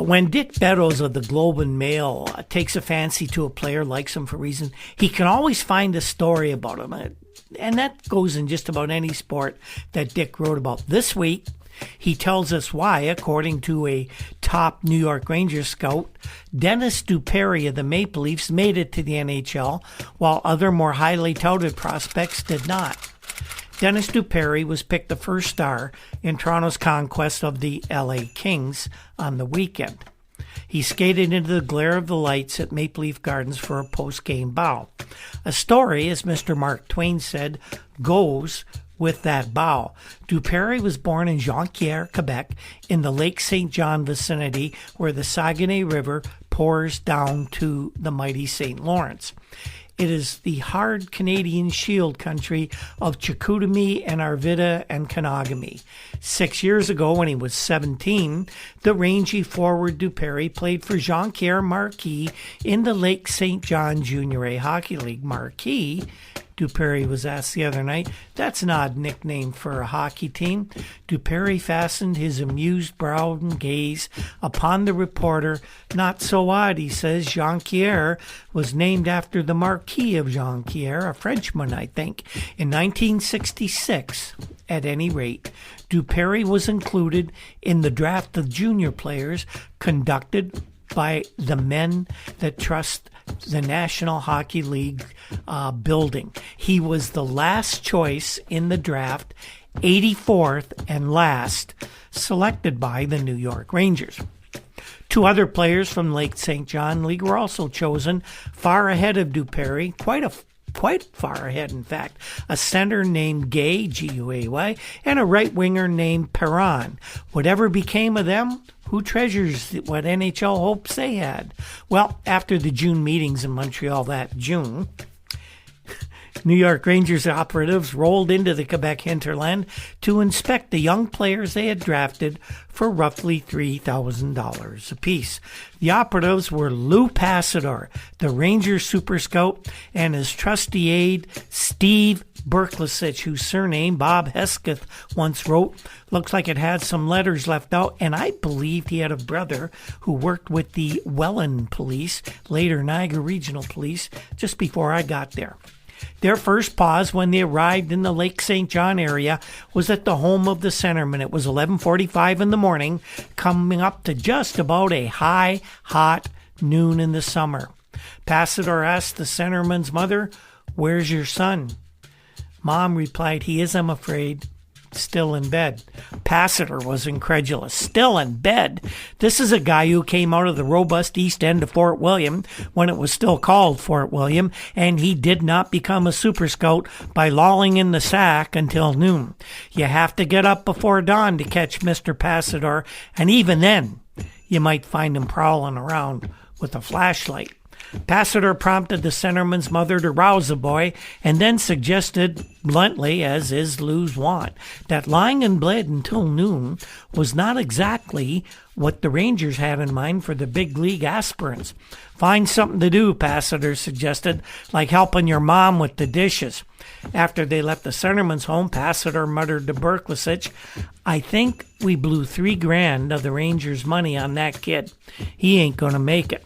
When Dick Beddoes of the Globe and Mail takes a fancy to a player, likes him for a reason, he can always find a story about him. And that goes in just about any sport that Dick wrote about. This week, he tells us why, according to a top New York Rangers scout, Dennis Dupéry of the Maple Leafs made it to the NHL, while other more highly touted prospects did not. Dennis Dupéry was picked the first star in Toronto's conquest of the LA Kings on the weekend. He skated into the glare of the lights at Maple Leaf Gardens for a post-game bow. A story, as Mr. Mark Twain said, goes with that bow. Dupéry was born in Jonquière, Quebec, in the Lake St. John vicinity where the Saguenay River pours down to the mighty St. Lawrence. It is the hard Canadian Shield country of Chicoutimi and Arvida and Kanagami. 6 years ago, when he was 17, the rangy forward Dupéry played for Jonquière Marquis in the Lake St. John Junior A Hockey League. Marquis, Dupéry was asked the other night, that's an odd nickname for a hockey team. Dupéry fastened his amused brow and gaze upon the reporter. Not so odd, he says. Jonquière was named after the Marquis of Jonquière, a Frenchman, I think. In 1966, at any rate, Dupéry was included in the draft of junior players conducted by the men that trust the National Hockey League building. He was the last choice in the draft, 84th and last, selected by the New York Rangers. Two other players from Lake St. John League were also chosen, far ahead of Dupéry, quite far ahead, in fact. A center named Gay, G-U-A-Y, and a right winger named Perron. Whatever became of them, who treasures what NHL hopes they had? Well, after the June meetings in Montreal that June, New York Rangers operatives rolled into the Quebec hinterland to inspect the young players they had drafted for roughly $3,000 apiece. The operatives were Lou Passador, the Rangers super scout, and his trusty aide, Steve Berklicich, whose surname Bob Hesketh once wrote, looks like it had some letters left out, and I believed he had a brother who worked with the Welland Police, later Niagara Regional Police, just before I got there. Their first pause when they arrived in the Lake St. John area was at the home of the centerman. It was 11:45 in the morning, coming up to just about a high, hot noon in the summer. Passador asked the centerman's mother, "Where's your son?" Mom replied, "He is, I'm afraid, still in bed." Passador was incredulous. Still in bed? This is a guy who came out of the robust east end of Fort William when it was still called Fort William, and he did not become a super scout by lolling in the sack until noon. You have to get up before dawn to catch Mr. Passador, and even then, you might find him prowling around with a flashlight. Passador prompted the centerman's mother to rouse the boy and then suggested, bluntly, as is Lou's wont, that lying in bed until noon was not exactly what the Rangers had in mind for the big league aspirants. "Find something to do," Passador suggested, "like helping your mom with the dishes." After they left the centerman's home, Passador muttered to Berklicich, "I think we blew $3,000 of the Rangers' money on that kid. He ain't going to make it."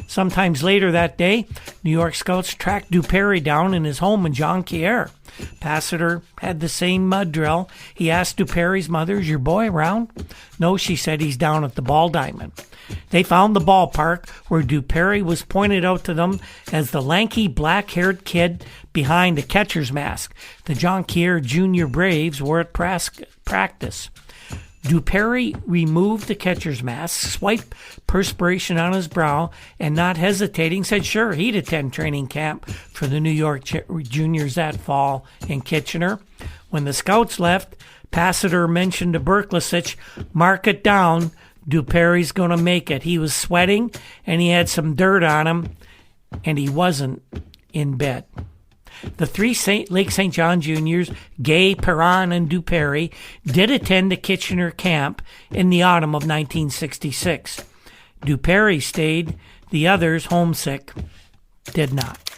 Sometimes later that day, New York scouts tracked Dupéry down in his home in Jonquière. Passador had the same mud drill. He asked Dupéry's mother, "Is your boy around?" "No," she said, "he's down at the Ball Diamond." They found the ballpark where Dupéry was pointed out to them as the lanky black-haired kid behind a catcher's mask. The Jonquière Junior Braves were at practice. Dupéry removed the catcher's mask, swiped perspiration on his brow, and not hesitating said sure, he'd attend training camp for the New York Juniors that fall in Kitchener. When the scouts left, Passador mentioned to Berklicich, "Mark it down, Dupéry's going to make it." He was sweating, and he had some dirt on him, and he wasn't in bed. The three Lake St. John juniors, Gay, Perron, and Dupéry, did attend the Kitchener camp in the autumn of 1966. Dupéry stayed. The others, homesick, did not.